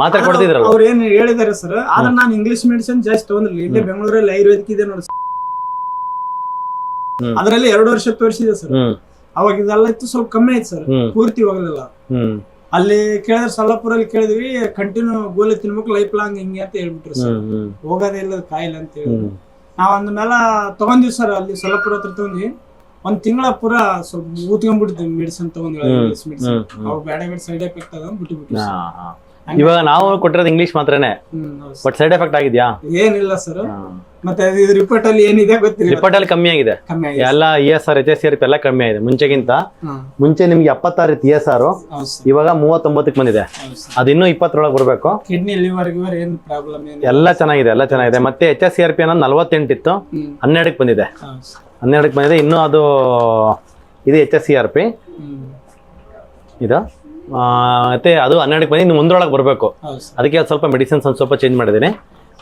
ಮಾತ್ರೆ ಕೊಡ್ತಿದ್ರಲ್ಲ ಅವ್ರು ಏನ್ ಹೇಳಿದಾರೆ ಸರ್, ಆದ್ರೆ ನಾನು ಇಂಗ್ಲಿಷ್ ಮೆಡಿಸಿನ್ ಜಾಸ್ತಿ ತಗೊಂಡಿಲ್ಲ. ಇಲ್ಲಿ ಬೆಂಗಳೂರಲ್ಲಿ ಆಯುರ್ವೇದಿಕ್ ಇದೆ ನೋಡಿ, ಅದರಲ್ಲಿ 2 ವರ್ಷ ತೋರಿಸಿದೆ ಸರ್. ಅವಾಗ ಇದೆಲ್ಲ ಇತ್ತು, ಸ್ವಲ್ಪ ಕಮ್ಮಿ ಆಯ್ತು ಸರ್, ಪೂರ್ತಿ ಹೋಗ್ಲಿಲ್ಲ. ಅಲ್ಲಿ ಕೇಳಿದ್ರೆ ಸೊಲ್ಲಾಪುರಲ್ಲಿ ಕೇಳಿದ್ವಿ, ಕಂಟಿನ್ಯೂ ಗೋಲಿ ತಿನ್ಬೇಕು ಲೈಫ್ ಲಾಂಗ್ ಹಿಂಗೆ ಅಂತ ಹೇಳ್ಬಿಟ್ರು ಸರ್. ಹೋಗೋದೇ ಇಲ್ಲ ಕಾಯಿಲೆ ಅಂತ ಹೇಳಿದ್ರು. ನಾವ್ ಅಂದ್ಮೇಲೆ ತಗೊಂಡಿವಿ ಸರ್, ಅಲ್ಲಿ ಸೊಲ್ಲಾಪುರ ಹತ್ರ ತಗೊಂಡ್ವಿ. 1 ತಿಂಗಳ ಪೂರ ಸ್ವಲ್ಪ ಊದ್ಕೊಂಡ್ಬಿಡ್ತೀವಿ ಮೆಡಿಸಿನ್ ತಗೊಂಡ್ವಿ, ಇಂಗ್ಲಿಷ್ ಮೆಡಿಸಿನ್. ಅವ್ ಬೇಡ ಸೈಡ್ ಎಫೆಕ್ಟ್ ಅದ ಬಿಟ್ಟು. ಇವಾಗ ನಾವು ಕೊಟ್ಟಿರೋದು ಇಂಗ್ಲಿಷ್ ಮಾತ್ರನೇ, ಬಟ್ ಸೈಡ್ ಎಫೆಕ್ಟ್ ಆಗಿದ್ಯಾ? ಏನಿಲ್ಲ ಸರ್. ಮತ್ತೆ ಇದು ರಿಪೋರ್ಟ್ ಅಲ್ಲಿ ಏನಿದೆ ಗೊತ್ತಿಲ್ಲ. ರಿಪೋರ್ಟ್ ಅಲ್ಲಿ ಕಮ್ಮಿ ಆಗಿದೆ ಎಲ್ಲ, ESR HSCRP ಎಲ್ಲ ಕಮ್ಮಿ ಆಗಿದೆ ಮುಂಚೆಗಿಂತ. ಮುಂಚೆ ನಿಮ್ಗೆ 76 ಇತ್ತು ESR, ಇವಾಗ 39ಕ್ಕೆ ಬಂದಿದೆ. ಅದಿನ್ನೂ 20 ಬರ್ಬೇಕು. ಕಿಡ್ನಿ ಲಿವರ್ ಗಿವರ್ ಏನು ಪ್ರಾಬ್ಲಮ್ ಎಲ್ಲ ಚೆನ್ನಾಗಿದೆ, ಎಲ್ಲ ಚೆನ್ನಾಗಿದೆ. ಮತ್ತೆ HSCRP ಅನ್ನೋದು 48 ಇತ್ತು, 12ಕ್ಕೆ ಬಂದಿದೆ. 12ಕ್ಕೆ ಬಂದಿದೆ. ಇನ್ನೂ ಅದು ಇದು HSCRP ಇದು ಮತ್ತೆ ಅದು 12ಕ್ಕೆ ಬಂದು ಇನ್ನು 1 ಬರಬೇಕು. ಅದಕ್ಕೆ ಅದು ಸ್ವಲ್ಪ ಮೆಡಿಸಿನ್ಸ್ ಒಂದು ಸ್ವಲ್ಪ ಚೇಂಜ್ ಮಾಡಿದ್ದೀನಿ.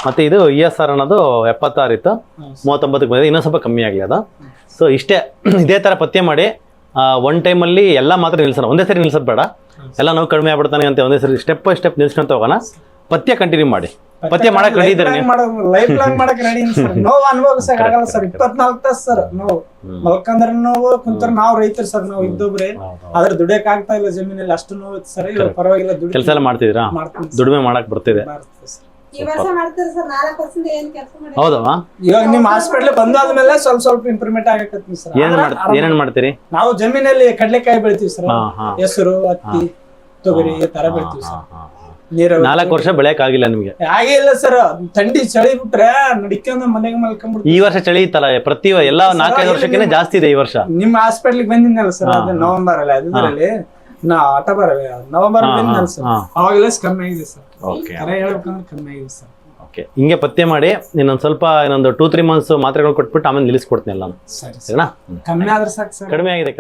ಮತ್ತು ಇದು ESR ಅನ್ನೋದು 76 ಇತ್ತು, 39ಕ್ಕೆ ಬಂದಿದೆ. ಇನ್ನೂ ಸ್ವಲ್ಪ ಕಮ್ಮಿ ಆಗಲಿ ಅದು. ಸೊ ಇಷ್ಟೇ, ಇದೇ ಥರ ಪಥ್ಯ ಮಾಡಿ ಒನ್ ಟೈಮಲ್ಲಿ ಎಲ್ಲ ಮಾತ್ರ ನಿಲ್ಸೋಣ. ಒಂದೇ ಸರಿ ನಿಲ್ಸೋದು ಬೇಡ, ಎಲ್ಲ ನೋವು ಕಡಿಮೆ ಆಗ್ಬಿಡ್ತಾನೆ ಅಂತ ಒಂದೇ ಸರಿ ಸ್ಟೆಪ್ ಬೈ ಸ್ಟೆಪ್ ನಿಲ್ಸ್ಕೊಂತ ಹೋಗೋಣ. ಪಥ್ಯ ಕಂಟಿನ್ಯೂ ಮಾಡಿ. ಪಥ್ಯ ಮಾಡಕ್ಕೆ ರೆಡಿ ಇದ್ದೀರಾ ನೀವು? ಲೈಫ್ ಲಾಂಗ್ ಮಾಡಕ್ಕೆ ರೆಡಿ ಸರ್. ನೋವು ಅನುಭವಿಸಕ್ಕೆ ಆಗಲ್ಲ ಸರ್. 24 ತಾಸು ಸರ್ ನೋವು. ಮಲ್ಕಂದ್ರೆ ನೋವು, ಕುಂತ್ರ ನಾವು ರೈತರು ಸರ್, ನಾವು ಇದ್ದೊಬ್ರೆ. ಆದ್ರೆ ದುಡಿಯಕ್ ಆಗ್ತಾ ಇಲ್ಲ ಜಮೀನಲ್ಲಿ, ಅಷ್ಟು ನೋವು ಸರ್. ಇವಾಗ ಪರವಾಗಿಲ್ಲ, ಕೆಲಸ ಎಲ್ಲ ಮಾಡ್ತಿದ್ದೀರಾ? ದುಡಿಮೆ ಮಾಡಕ್ ಬರ್ತಿದೆ. ಹೌದಾ? ಇವಾಗ ನಿಮ್ ಹಾಸ್ಪಿಟಲ್ ಬಂದಾದ್ಮೇಲೆ ಸ್ವಲ್ಪ ಇಂಪ್ರೂವ್ಮೆಂಟ್ ಆಗಕತ್ತೀವಿ ಸರ್. ಏನೇನ್ ಮಾಡ್ತೀರಿ? ನಾವು ಜಮೀನಲ್ಲಿ ಕಡ್ಲೆಕಾಯಿ ಬೆಳಿತೀವಿ ಸರ್, ಹೆಸರು, ಹತ್ತಿ, ತೊಗರಿ ಈ ತರ ಬೆಳಿತೀವಿ ಸರ್. 4 ವರ್ಷ ಬೆಳೆಯಕ್ ಆಗಿಲ್ಲ ನಿಮ್ಗೆ? ಹಾಗೆ ಇಲ್ಲ ಸರ್, ಥಂಡಿ ಚಳಿ ಬಿಟ್ರೆ ನಡಿಕೊಂಡ್ ಮನೆಗೆ ಮಲ್ಕೊಂಡ್ಬಿಡ್ತೀವಿ. ಈ ವರ್ಷ ಚಳಿ ಇತ್ತಲ್ಲ, ಪ್ರತಿ ಎಲ್ಲ 4-5 ವರ್ಷಕ್ಕಿಂತ ಜಾಸ್ತಿ ಇದೆ ಈ ವರ್ಷ. ನಿಮ್ಮ ಹಾಸ್ಪಿಟ್ಲಿಗೆ ಬಂದಿದ್ದಲ್ಲ ಸರ್, ಅದು ನವೆಂಬರ್ ಅಲ್ಲಿ, ಅದರಲ್ಲಿ ಅಕ್ಟೋಬರ್ ನವೆಂಬರ್ ಬಂದಿದ್ದಲ್ಲ ಸರ್, ಅವಾಗೆಲ್ಲ ಕಮ್ಮಿ ಆಗಿದೆ ಸರ್. ಹೇಳ್ಬೇಕಂದ್ರೆ ಕಮ್ಮಿ ಆಗಿದೆ ಸರ್. ಓಕೆ, ಹಿಂಗೆ ಪಥ್ಯ ಮಾಡಿ ಇನ್ನೊಂದು 2-3 ಮಂತ್ಸ್ ಮಾತ್ರೆಗಳು ಕೊಟ್ಬಿಟ್ಟು ಆಮೇಲೆ ನಿಲ್ಲಿಸ್ಕೊಡ್ತೀನಿ ಎಲ್ಲ. ಸರಿನಾ? ಕಮ್ಮಿ ಆದ್ರೆ ಸಾಕು ಸರ್. ಕಡಿಮೆ ಆಗಿದೆ.